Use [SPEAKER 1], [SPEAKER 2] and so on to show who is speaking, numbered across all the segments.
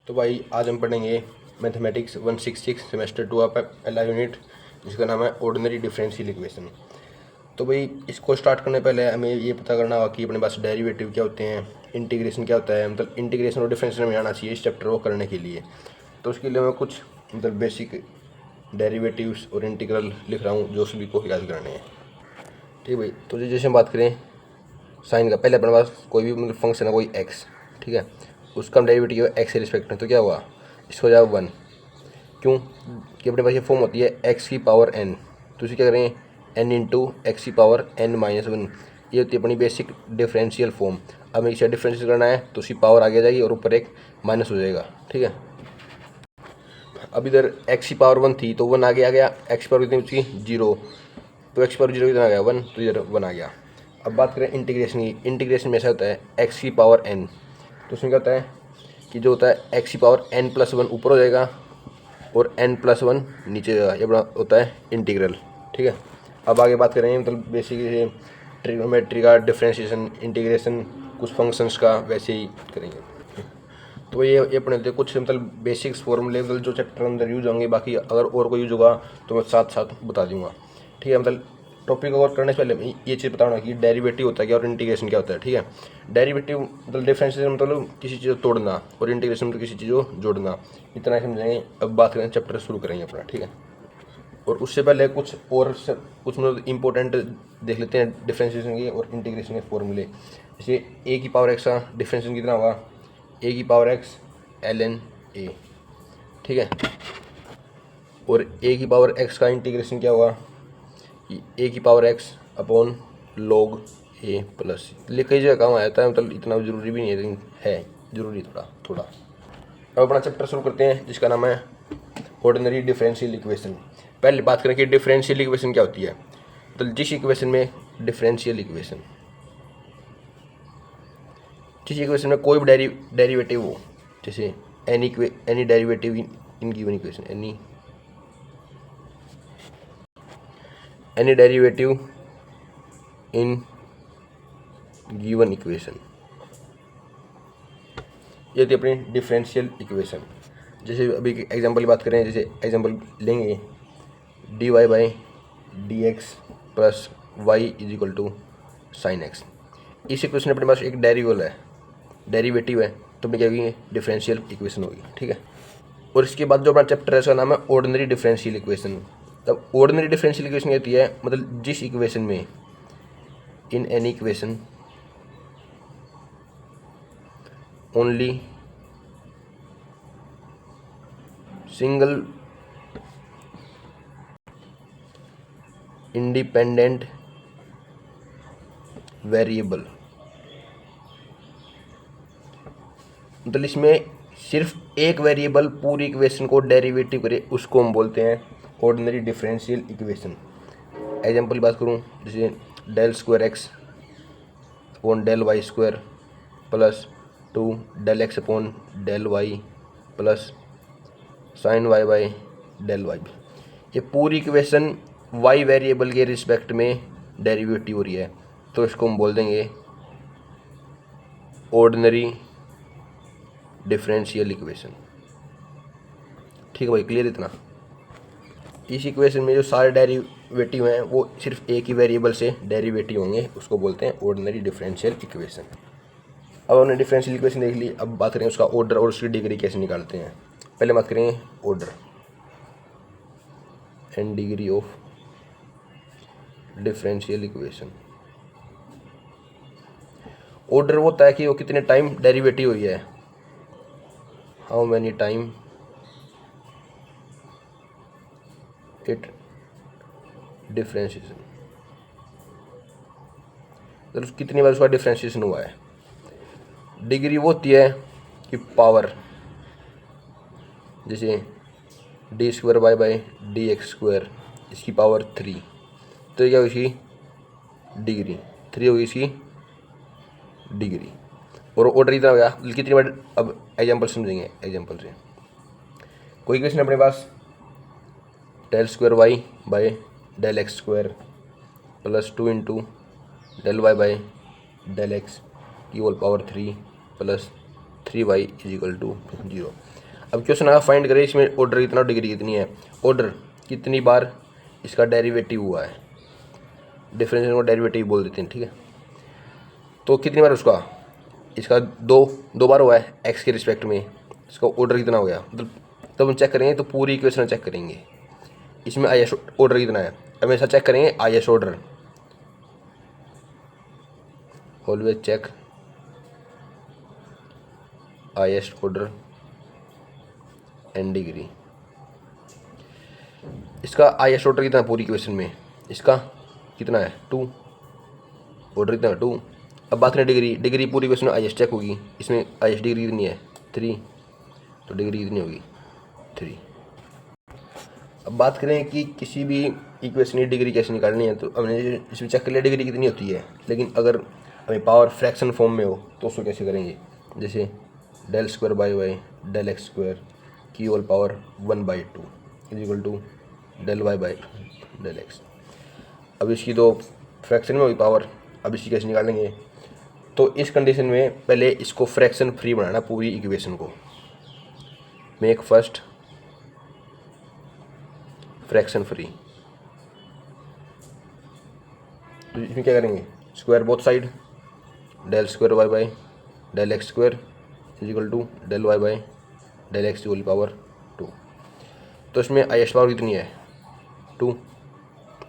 [SPEAKER 1] तो भाई आज हम पढ़ेंगे मैथमेटिक्स 166 सेमेस्टर 2 का पहला यूनिट, जिसका नाम है ऑर्डिनरी डिफरेंशियल इक्वेशन। तो भाई इसको स्टार्ट करने पहले हमें ये पता करना होगा कि अपने पास डेरिवेटिव क्या होते हैं, इंटीग्रेशन क्या होता है। मतलब इंटीग्रेशन और डिफरेंशियल में आना चाहिए इस चैप्टर को करने के लिए। तो उसके लिए मैं कुछ बेसिक डेरिवेटिव्स और इंटीग्रल लिख रहा हूँ जो सभी को याद करने हैं। ठीक है भाई, तो जैसे हम बात करें साइन का, पहले अपने पास कोई भी फंक्शन है, कोई एक्स, ठीक है, उसका हम डेरिवेटिव है एक्स के रिस्पेक्ट में, तो क्या हुआ, इसको हो जाएगा 1। क्यों कि अपने पास ये फॉर्म होती है एक्स की पावर एन, तो इसे क्या करेंगे एन इंटू एक्स की पावर एन माइनस 1। ये होती है अपनी बेसिक डिफरेंशियल फॉर्म। अब हमें इसे डिफरेंशियल करना है तो उसकी पावर आगे जाएगी और ऊपर एक माइनस हो जाएगा, ठीक है। अब इधर एक्स की पावर 1 थी तो 1 आगे आ गया, एक्स की पावर कितनी उसकी 0, तो एक्स पावर 0 कितना आ गया 1, तो इधर 1 आ गया। अब बात करें इंटीग्रेशन की, इंटीग्रेशन में ऐसा होता है एक्स की पावर एन, तो उसमें क्या होता है कि जो होता है एक्स की पावर एन प्लस 1 ऊपर हो जाएगा और एन प्लस 1 नीचे हो जाएगा। ये बड़ा होता है इंटीग्रल, ठीक है। अब आगे बात करेंगे मतलब बेसिक ट्रिग्नोमेट्री का डिफरेंशिएशन, इंटीग्रेशन कुछ फंक्शंस का, वैसे ही करेंगे। तो ये अपने होते कुछ मतलब बेसिक्स फॉर्मूले मतलब जो चैप्टर अंदर यूज होंगे, बाकी अगर और कोई यूज होगा तो मैं साथ साथ बता दूंगा, ठीक है। मतलब टॉपिक कवर करने से पहले ये चीज़ बताना कि डेरिवेटिव होता है क्या और इंटीग्रेशन क्या होता है, ठीक है। डेरिवेटिव मतलब डिफरेंशिएशन मतलब किसी चीज़ को तोड़ना, और इंटीग्रेशन मतलब किसी चीज़ को जोड़ना, इतना समझेंगे। अब बात करें चैप्टर शुरू करेंगे अपना, ठीक है। और उससे पहले कुछ मतलब इंपॉर्टेंट देख लेते हैं डिफरेंशिएशन के और इंटीग्रेशन के फॉर्मूले। जैसे ए की पावर एक्स का डिफरेंशिएशन कितना होगा, ए की power x l n a, ठीक है। और ए की पावर एक्स का इंटीग्रेशन क्या होगा, ए की पावर एक्स अपॉन लॉग ए प्लस। लिख कई जगह काम आ जाता है, मतलब इतना ज़रूरी भी नहीं है, लेकिन है ज़रूरी थोड़ा थोड़ा। अब अपना चैप्टर शुरू करते हैं जिसका नाम है ऑर्डिनरी डिफरेंशियल इक्वेशन। पहले बात करें कि डिफरेंशियल इक्वेशन क्या होती है। तो जिस इक्वेशन में डिफरेंशियल इक्वेशन, जिस इक्वेशन में कोई भी डेरिवेटिव हो, जैसे any derivative in given equation, any derivative in given equation, ये थी अपनी डिफरेंशियल इक्वेशन। जैसे अभी एग्जांपल की बात करें, जैसे एग्जांपल लेंगे d y by d x plus y is equal to sine x. इस इक्वेशन अपने पास एक डेरिवेटिव है, तो अपने क्या होगी डिफरेंशियल इक्वेशन होगी, ठीक है। और इसके बाद जो अपना चैप्टर है उसका नाम है ऑर्डिनरी डिफरेंशियल इक्वेशन। तब ऑर्डिनरी डिफरेंशियल इक्वेशन कहती है मतलब जिस इक्वेशन में in any equation only single independent variable, मतलब इसमें सिर्फ एक वेरिएबल पूरी इक्वेशन को डेरिवेटिव करे, उसको हम बोलते हैं ऑर्डिनरी डिफरेंशियल इक्वेशन। एग्जांपल की बात करूं, जैसे del square x upon del y square plus 2 del x upon del y plus sine y by del y. ये पूरी इक्वेशन वाई वेरिएबल के रिस्पेक्ट में डेरिवेटिव हो रही है, तो इसको हम बोल देंगे ऑर्डिनरी डिफरेंशियल इक्वेशन, ठीक है भाई, क्लियर इतना। इस इक्वेशन में जो सारे डेरिवेटिव हैं वो सिर्फ एक ही वेरिएबल से डेरिवेटिव होंगे, उसको बोलते हैं ऑर्डिनरी डिफरेंशियल इक्वेशन। अब हमने डिफरेंशियल इक्वेशन देख ली, अब बात करें उसका ऑर्डर और उसकी डिग्री कैसे निकालते हैं। पहले बात करेंगे order and degree of differential equation. Order वो होता है कि वो कितने टाइम डेरिवेटिव हुई है, how many time it differentiation, तो कितनी बार उसका डिफरेंशिएशन हुआ है। डिग्री वो होती है कि पावर, जैसे d square y by d x square, इसकी पावर 3, तो ये क्या होगी इसकी डिग्री, 3 होगी इसकी डिग्री। और ऑर्डर इतना हो गया कितनी बार। अब एग्जांपल समझेंगे, एग्जांपल से कोई क्वेश्चन अपने पास del square y by del x square plus 2 into del y by del x की whole power 3 plus 3y is equal to 0। अब क्वेश्चन आया फाइंड करें इसमें ऑर्डर कितना डिग्री कितनी है, ऑर्डर कितनी बार इसका डेरिवेटिव हुआ है, डिफरेंशियल को डेरिवेटिव बोल देते हैं, ठीक है। तो कितनी बार उसका, इसका दो बार हुआ है एक्स के रिस्पेक्ट में, इसका ऑर्डर कितना हो गया, मतलब तब हम चेक करेंगे तो पूरी इक्वेशन चेक करेंगे। इसमें आई एस ऑर्डर कितना है, हमेशा चेक करेंगे I S order, always check highest order and degree. इसका हाईएस्ट ऑर्डर कितना है पूरी इक्वेशन में, इसका कितना है 2, ऑर्डर कितना है 2। अब बात करें डिग्री, डिग्री पूरी इक्वेशन में हाईएस्ट चेक होगी, इसमें हाईएस्ट डिग्री कितनी है 3, तो डिग्री कितनी होगी 3। अब बात करें कि किसी भी इक्वेशन की डिग्री कैसे निकालनी है, तो हमने इसमें चेक कर लिया डिग्री कितनी होती है, लेकिन अगर हमें पावर फ्रैक्शन फॉर्म में हो तो उसको कैसे करेंगे, जैसे del square by y del x square की whole power 1/2 is equal to del y by del x. अब इसकी तो फ्रैक्शन में होगी पावर, अब इसकी कैसे निकालेंगे, तो इस कंडीशन में पहले इसको फ्रैक्शन फ्री बनाना पूरी इक्वेशन को, मेक फर्स्ट फ्रैक्शन फ्री। तो इसमें क्या करेंगे, square both side, del square y by del x square is equal to del y by del x की होल पावर 2। तो इसमें आई एस पावर कितनी है 2,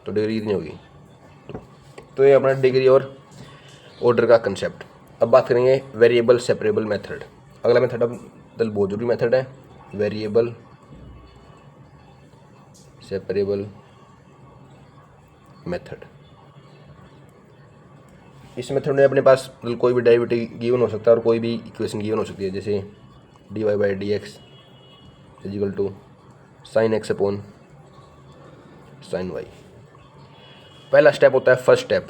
[SPEAKER 1] तो डिग्री कितनी होगी 2। तो ये अपना डिग्री और ऑर्डर का कंसेप्ट। अब बात करेंगे वेरिएबल सेपरेबल मेथड। अगला मेथड अब बहुत जरूरी मेथड है, वेरिएबल सेपरेबल मेथड। इस मेथड में अपने पास कोई भी डेरिवेटिव गिवन हो सकता है और कोई भी इक्वेशन गिवन हो सकती है, जैसे d y by d x is equal to sine x upon sine y. पहला स्टेप होता है फर्स्ट स्टेप,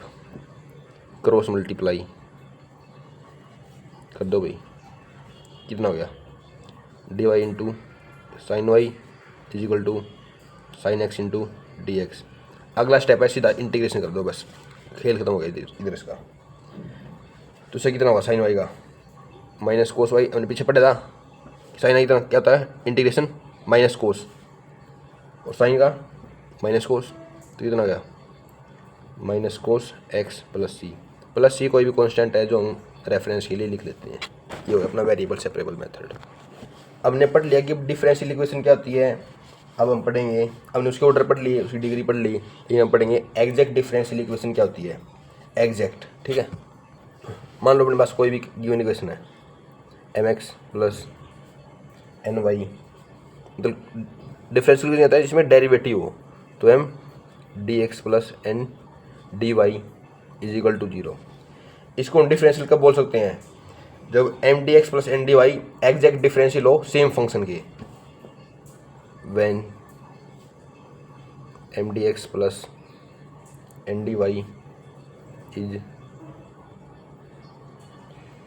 [SPEAKER 1] क्रॉस मल्टीप्लाई कर दो भाई, कितना हो गया d y into sine y is equal to sine x into d x. अगला स्टेप है सीधा इंटीग्रेशन कर दो, बस खेल खत्म हो गया इधर इसका। तो इससे कितना होगा साइन वाई का माइनस कोस वाई, हमने पीछे पढ़ा था साइन वाई कितना क्या होता है इंटीग्रेशन माइनस कोस, और साइन का माइनस कोस, तो कितना हो गया माइनस कोस एक्स प्लस सी कोई भी कांस्टेंट है जो हम रेफरेंस के लिए लिख लेते हैं। ये हो गया अपना वेरिएबल सेपरेबल मेथड। अब हमने पढ़ लिया कि डिफरेंशियल इक्वेशन क्या होती है। अब हम पढ़ेंगे, हमने उसके ऑर्डर पढ़ लिए, उसकी डिग्री पढ़ ली, लेकिन हम पढ़ेंगे एग्जैक्ट डिफरेंशियल इक्वेशन क्या होती है, एग्जैक्ट, ठीक है। मान लो अपने पास कोई भी गिवन इक्वेशन है m x plus n y, मतलब डिफरेंशियल इक्वेशन होता है जिसमें डेरिवेटिव हो, तो m d x plus n d y is equal to 0। इसको हम डिफरेंशियल कब बोल सकते हैं, जब m d x plus n d y exact differential हो सेम फंक्शन के, when m d x plus n d y is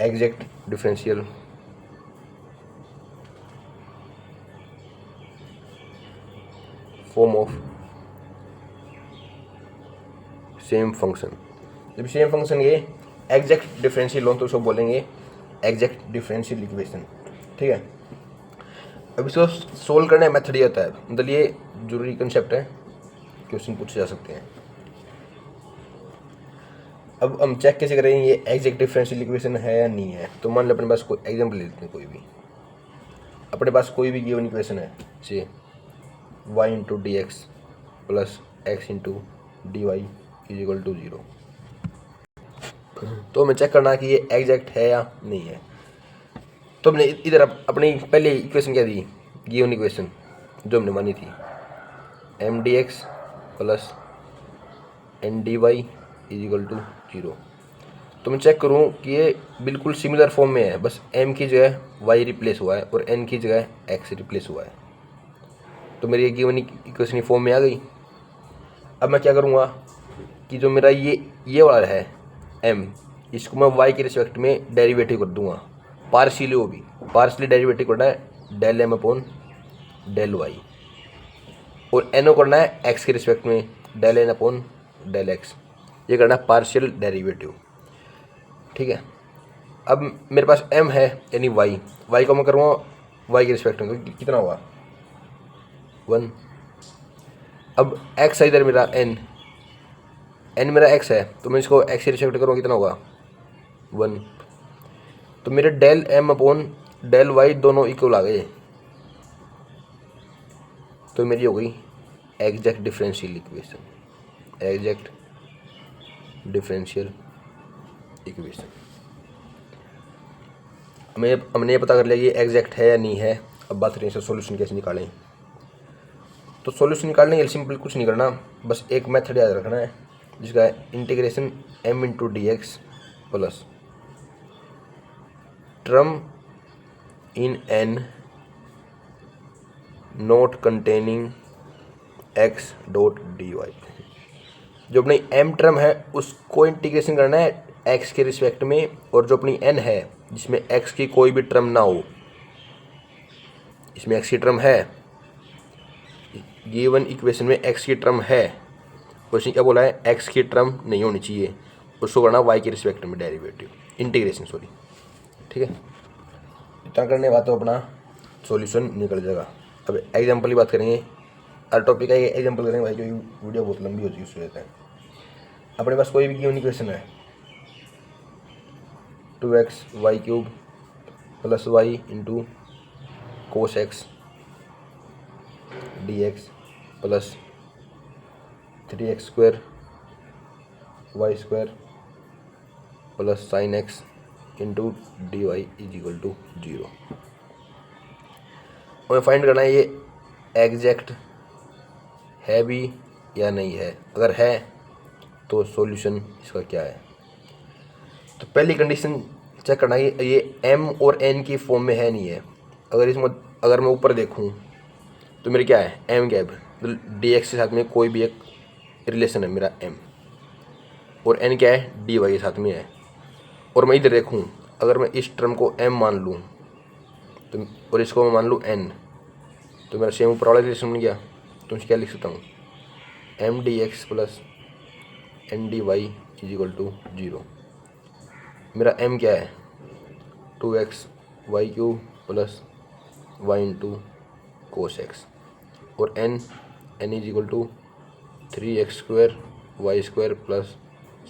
[SPEAKER 1] exact differential form of same function. जब सेम फंक्शन ये एग्जैक्ट डिफरेंशियल हो तो उसको बोलेंगे एग्जैक्ट डिफरेंशियल इक्वेशन, ठीक है। अब इसको सोल्व करने का मेथड ये होता है, मतलब ये जरूरी कंसेप्ट है, क्वेश्चन पूछे जा सकते हैं। अब हम चेक कैसे करेंगे ये एग्जैक्ट डिफरेंशियल इक्वेशन है या नहीं है। तो मान लो अपने पास कोई एग्जाम्पल ले लेते हैं, कोई भी अपने पास कोई भी गिवन इक्वेशन है, जैसे y into d x plus x into d y is equal to 0। तो हमें चेक करना कि ये एग्जैक्ट है या नहीं है। तो हमने इधर अपनी पहले इक्वेशन क्या दी, गिवन इक्वेशन जो हमने मानी थी m d x plus n d y is equal to 0। तो मैं चेक करूँ कि ये बिल्कुल सिमिलर फॉर्म में है, बस m की जगह y रिप्लेस हुआ है और n की जगह x रिप्लेस हुआ है। तो मेरी ये गिवन इक्वेशन फॉर्म में आ गई। अब मैं क्या करूँगा कि जो मेरा ये वाला है m, इसको मैं y के रिस्पेक्ट में डेरिवेटिव कर दूंगा पार्शियली, वो भी पार्शियली डेरिवेटिव करना है del m upon del y, और n करना है x के रिस्पेक्ट में del n upon del x, ये करना है पार्शियल डेरिवेटिव, ठीक है। अब मेरे पास m है यानी y को मैं करूँगा वाई के रिस्पेक्ट में, तो कितना हुआ 1। अब एक्स है इधर मेरा एन मेरा एक्स है, तो मैं इसको एक्स से रिस्पेक्ट करूँगा, कितना होगा 1। तो मेरे del m upon del y दोनों इक्वल आ गए, तो मेरी हो गई exact differential equation, exact differential equation. हमने ये पता कर लिया कि एग्जैक्ट है या नहीं है। अब बात करें इसका सॉल्यूशन कैसे निकालें। तो सॉल्यूशन निकालने के लिए सिंपल कुछ नहीं करना, बस एक मेथड याद रखना है जिसका है integration m into d x plus term in n not containing x dot d y. जो अपनी m टर्म है उसको इंटीग्रेशन करना है x के रिस्पेक्ट में, और जो अपनी n है जिसमें x की कोई भी टर्म ना हो, इसमें x की टर्म है, गिवन इक्वेशन में x की टर्म है, क्वेश्चन क्या बोला है x की टर्म नहीं होनी चाहिए, उसको करना y के रिस्पेक्ट में डेरिवेटिव इंटीग्रेशन, सॉरी, ठीक है। इतना करने के बाद तो अपना सॉल्यूशन निकल जाएगा। अब एग्जांपल की बात करेंगे, हर टॉपिक का एग्जांपल करेंगे भाई, क्योंकि वीडियो बहुत लंबी होती है उस वजह से। अपने पास कोई भी गिवन इक्वेशन है 2x(y³ + y into cos x dx plus 3x² y² plus sin x into d y is equal to 0। हमें फाइंड करना है ये एग्जैक्ट है भी या नहीं है। अगर है तो सॉल्यूशन इसका क्या है। तो पहली कंडीशन चेक करना है कि ये m और n की फॉर्म में है नहीं है। अगर मैं ऊपर देखूं तो मेरे क्या है m गैप, तो डी एक्स के साथ में कोई भी एक रिलेशन है मेरा m, और n क्या है डी वाई के साथ में है। और मैं इधर देखूं, अगर मैं इस टर्म को m मान लूँ तो, और इसको मैं मान लूँ n, तो मेरा सेम ऊपर वाला रिलेशन बन गया। तो मैं क्या लिख सकता हूँ m d x plus n d y is equal to 0। मेरा m क्या है 2x(y³ plus y into cos x, और n is equal to 3x² y² plus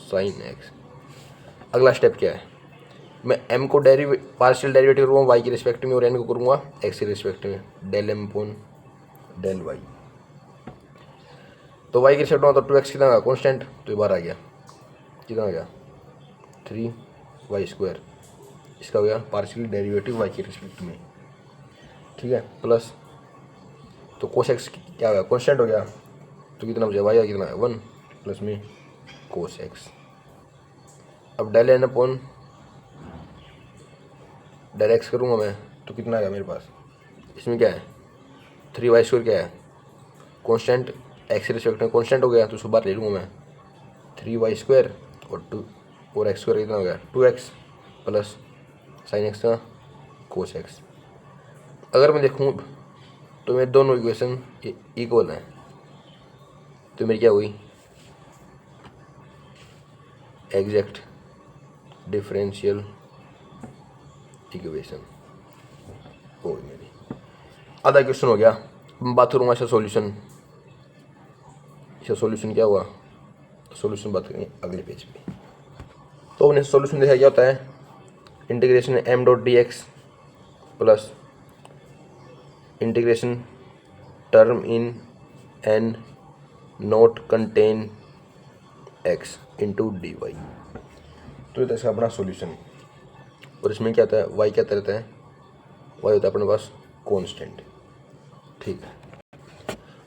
[SPEAKER 1] sin x। अगला स्टेप क्या है, मैं m को पार्शियल डेरिवेटिव करूँगा y के रिस्पेक्ट में, और n को करूँगा x के रिस्पेक्ट में, del m upon del y। तो y के रिस्पेक्ट में तो 2x कितना आ गया कॉन्स्टेंट, तो ये बाहर आ गया, कितना आ गया 3y²। इसका हो गया पार्शियल डेरिवेटिव y के रिस्पेक्ट में, ठीक है। प्लस तो cos x क्या हो गया कॉन्स्टेंट हो गया, तो कितना बचा y कितना है 1 प्लस में cos x। अब del n upon del x करूँगा मैं, तो कितना आएगा मेरे पास, इसमें क्या है 3y² क्या है कॉन्स्टेंट, x के रिस्पेक्ट में कॉन्स्टेंट हो गया, तो उसको बाहर ले लूँगा मैं 3y² और x² कितना हो गया 2x प्लस sin x का cos x। अगर मैं देखूँ तो मेरे दोनों इक्वेशन इक्वल हैं, तो मेरी क्या हुई एग्जैक्ट डिफरेंशियल इक्वेशन हो गई मेरी। आधा क्वेश्चन हो गया। मैं बात करूँगा इसका सॉल्यूशन। इसका सॉल्यूशन क्या हुआ, सॉल्यूशन बात करेंगे अगले पेज पे। तो हमने सॉल्यूशन देखा क्या होता है, integration m dot d x plus integration term in n not contain x into d y. तो ये इसका अपना सॉल्यूशन, और इसमें क्या होता है y क्या रहता है, y होता है अपने पास कांस्टेंट, ठीक है।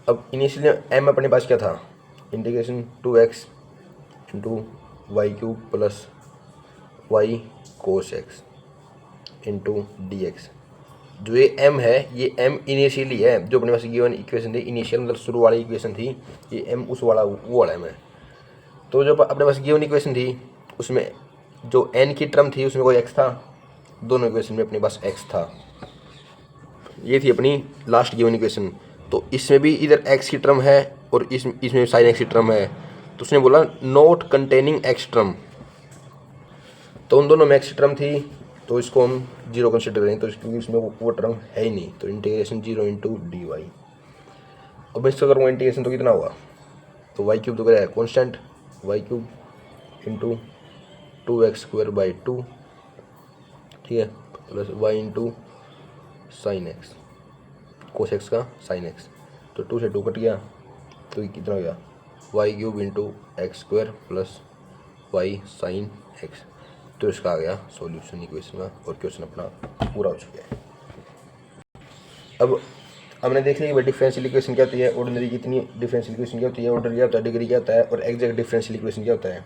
[SPEAKER 1] अब इनिशियली m अपने पास क्या था integration 2x into y³ plus y cos x into d x. जो ये m है ये m इनिशियली है, जो अपने पास गिवन इक्वेशन थी इनिशियल मतलब शुरू वाली इक्वेशन थी, ये m उस वाला वो वाला m है। तो जो अपने पास गिवन इक्वेशन थी उसमें जो n की टर्म थी उसमें कोई x था, दोनों इक्वेशन में अपने पास x था। ये थी अपनी लास्ट गिवन इक्वेशन। तो इसमें भी इधर x की टर्म है और इसमें sin x की टर्म है, तो उसने बोला नॉट कंटेनिंग x टर्म। तो उन दोनों में x की टर्म थी, तो इसको हम जीरो कंसिडर करेंगे, तो क्योंकि इसमें वो टर्म है ही नहीं, तो integration zero into d y. अब इसका करूँगा इंटीग्रेशन तो कितना होगा, तो वाई क्यूब तो क्या है constant, y cube into 2x² by 2, ठीक है, plus y into sine x, cos x का साइन एक्स, तो 2 से 2 कट गया, तो ये कितना हो गया y cube into x² plus y sine x. तो इसका आ गया सॉल्यूशन इक्वेशन का, और क्वेश्चन अपना पूरा हो चुका है। अब हमने देख लिया कि डिफरेंशियल इक्वेशन क्या होती है, ऑर्डिनरी कितनी डिफरेंशियल इक्वेशन क्या होती है, ऑर्डर क्या होता है, डिग्री क्या होता है, और एग्जैक्ट डिफरेंशियल इक्वेशन क्या होता है।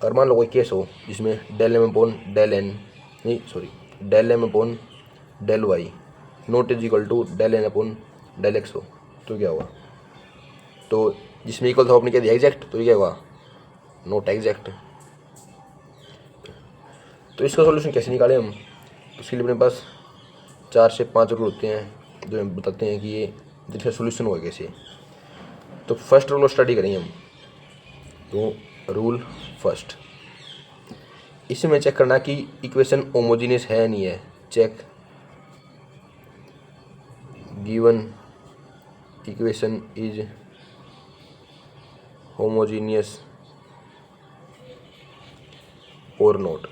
[SPEAKER 1] और मान लो कोई केस हो जिसमें del m upon del y not is equal to del n upon del x हो, तो क्या होगा, तो जिसमें इक्वल था आपने क्या दिया एग्जैक्ट, तो ये क्या होगा नॉट एग्जैक्ट। तो इसका सॉल्यूशन कैसे निकालें हम, उसके लिए अपने पास 4 से 5 रूल होते हैं जो हम बताते हैं कि ये जिसका सॉल्यूशन होगा कैसे। तो फर्स्ट रूल स्टडी करेंगे हम, तो रूल फर्स्ट, इसमें चेक करना कि इक्वेशन होमोजीनियस है नहीं है, check given equation is homogeneous और नॉट।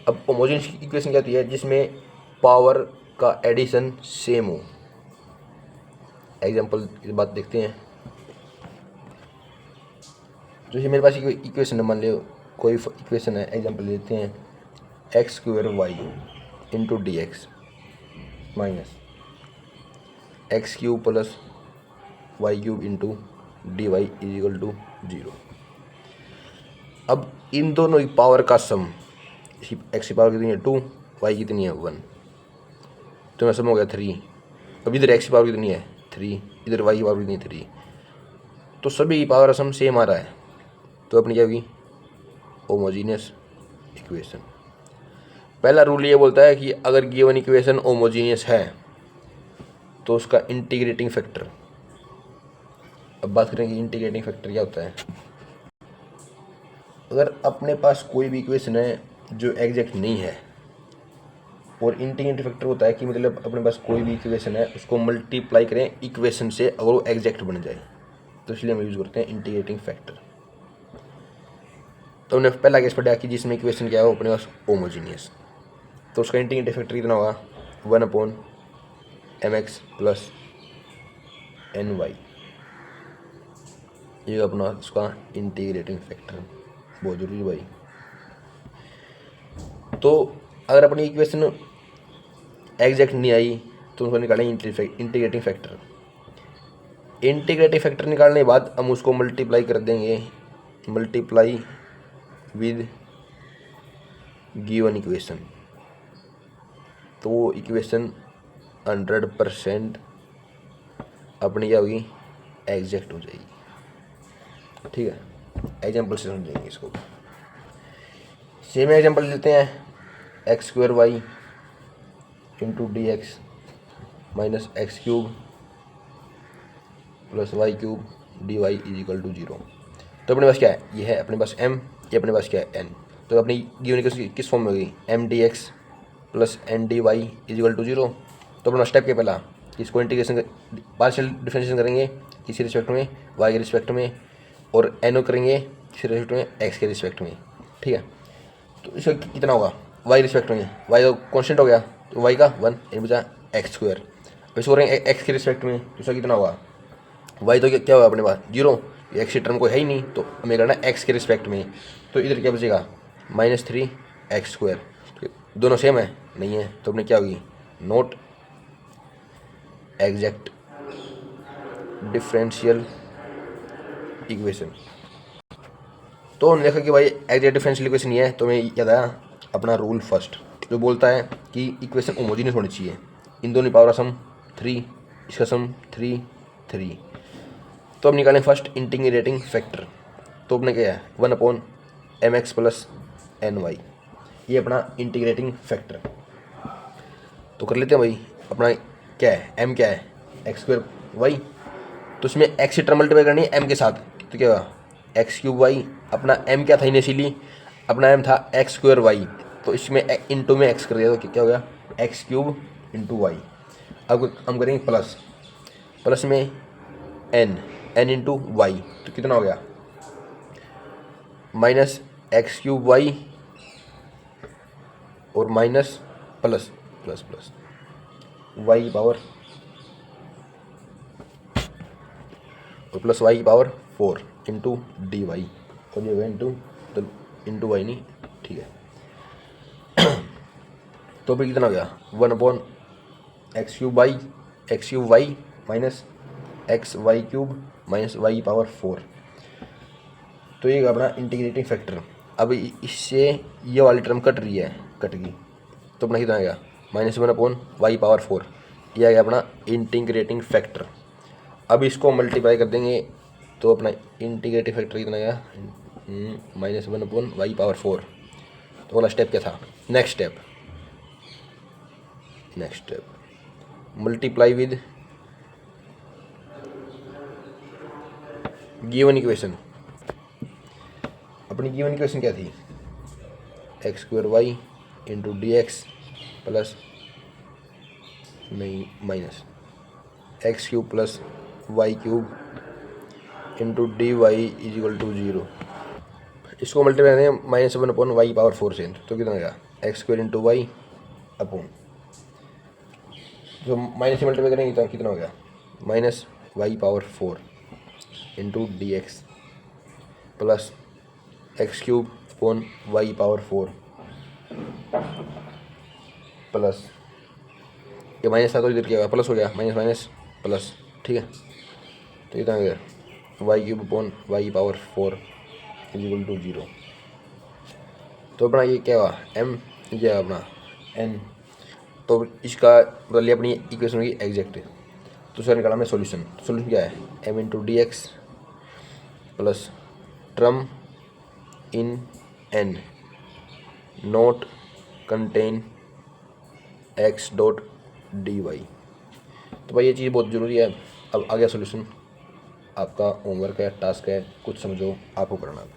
[SPEAKER 1] अब होमोजीनियस इक्वेशन क्या होती है, जिसमें पावर का एडिशन सेम हो। एग्जांपल की बात देखते हैं, जैसे मेरे पास इक्वेशन है, मान लो कोई इक्वेशन है, एग्जांपल लेते हैं x² into d x minus x³ plus y³ into d y is equal to 0। अब इन दोनों की पावर का सम, x की पावर कितनी है 2, y कितनी है 1, तो मैं सम हो गया 3। अब इधर x की पावर कितनी है 3, इधर y की पावर कितनी है 3, तो सभी की पावर सम सेम आ रहा है, तो अपनी क्या होगी होमोजीनियस इक्वेशन। पहला रूल ये बोलता है कि अगर गिवन इक्वेशन होमोजीनियस है तो उसका इंटीग्रेटिंग फैक्टर। अब बात करें कि इंटीग्रेटिंग फैक्टर क्या होता है। अगर अपने पास कोई भी इक्वेशन है जो एग्जैक्ट नहीं है, और इंटीग्रेटिंग फैक्टर होता है कि मतलब अपने पास कोई भी इक्वेशन है उसको मल्टीप्लाई करें इक्वेशन से अगर वो एग्जैक्ट बन जाए, तो इसलिए हम यूज़ करते हैं इंटीग्रेटिंग फैक्टर। तो हमने पहला केस पढ़ा कि जिसमें इक्वेशन क्या हो अपने पास होमोजीनियस, तो उसका इंटीग्रेटिंग फैक्टर कितना होगा 1/mx प्लस ny, ये अपना उसका इंटीग्रेटिंग फैक्टर, बहुत जरूरी भाई। तो अगर अपनी इक्वेशन एग्जैक्ट नहीं आई तो उसको निकालें इंटीग्रेटिंग फैक्टर। इंटीग्रेटिंग फैक्टर निकालने के बाद हम उसको मल्टीप्लाई कर देंगे, मल्टीप्लाई विद गिवन इक्वेशन, तो वो इक्वेशन 100% अपनी क्या होगी एग्जैक्ट हो जाएगी। ठीक है, एग्जाम्पल से समझेंगे इसको। सेम एग्जाम्पल लेते हैं x² into d x minus x³ plus y³ d y is equal to 0। तो अपने पास क्या है, ये है अपने पास m, ये अपने पास क्या है n। तो अपनी गिवन इक्वेशन किस फॉर्म में होगी m dx plus n dy is equal to 0। तो अपना स्टेप क्या पहला, इसको इंटीग्रेशन पार्शियल डिफरेंशिएशन करेंगे किसी रिस्पेक्ट में y के रिस्पेक्ट में, और n करेंगे किसी रिस्पेक्ट में x के रिस्पेक्ट में। ठीक है, तो इसका कितना होगा y रिस्पेक्ट में, y तो कॉन्स्टेंट हो गया, तो y का 1 इन बचा x²। अब इसको करेंगे x के रिस्पेक्ट में, तो इसका कितना होगा y तो क्या होगा अपने पास 0, x की टर्म कोई है ही नहीं, तो हमें करना है x के रिस्पेक्ट में, तो इधर क्या बचेगा -3x²। तो दोनों सेम है नहीं है, तो अपने क्या होगी नॉट एग्जैक्ट डिफरेंशियल इक्वेशन। तो हमने देखा कि भाई एग्जैक्ट डिफरेंशियल इक्वेशन ये है, तो हमें याद आया अपना रूल फर्स्ट जो बोलता है कि इक्वेशन होमोजीनियस होनी चाहिए, इन दोनों पावर सम 3, इसका सम 3 3। तो अब निकालें फर्स्ट इंटीग्रेटिंग फैक्टर, तो अपने क्या है 1/mx प्लस ny, ये अपना इंटीग्रेटिंग फैक्टर। तो कर लेते हैं भाई, अपना क्या है m क्या है x² y, तो इसमें x की टर्म मल्टीप्लाई करनी है m के साथ, तो क्या होगा x³ y, अपना m क्या था इनिशियली अपना m था x² y, तो इसमें इंटू में एक्स कर दिया तो क्या हो गया एक्स क्यूब इंटू वाई। अब हम करेंगे प्लस, प्लस में एन इंटू वाई तो कितना हो गया माइनस एक्स क्यूब वाई और minus plus plus plus y power और प्लस वाई की पावर 4 इंटू डी वाई और ये होगा इंटू तो इंटू वाई नहीं, ठीक है। तो फिर कितना हो गया 1 x cube y minus x y cube minus y power 4। तो ये अपना इंटीग्रेटिंग फैक्टर। अब इससे ये वाली टर्म कट रही है, कट गई तो अपना कितना आ गया -1 वाई पावर 4। ये आ गया अपना इंटीग्रेटिंग फैक्टर। अब इसको मल्टीप्लाई कर देंगे तो अपना इंटीग्रेटिव फैक्टर कितना आया -1 वाई पावर 4। तो वाला स्टेप क्या था, next step multiply with given equation. अपनी गिवन इक्वेशन क्या थी x² y into d x plus नहीं minus x cube plus y cube into d y is equal to 0। इसको मल्टीप्लाई करेंगे -1 वाई पावर 4 से तो कितना आएगा x² इंटू वाई अपॉन जो माइनस से मल्टीप्लाई करेंगे तो कितना हो गया minus y power 4 into d x plus x cube upon y power 4 plus ये माइनस था तो इधर क्या होगा प्लस हो गया माइनस माइनस प्लस, ठीक है। तो कितना हो गया y cube upon y power 4 is equal to 0। तो अपना ये क्या हुआ m ये अपना n। तो इसका मतलब अपनी इक्वेशन होगी एग्जैक्ट। तो सर निकाला मैं सॉल्यूशन क्या है m into d x plus term in n not contain x dot d y. तो भाई ये चीज़ बहुत ज़रूरी है। अब आ गया सॉल्यूशन, आपका होमवर्क है, टास्क है, कुछ समझो आपको करना है।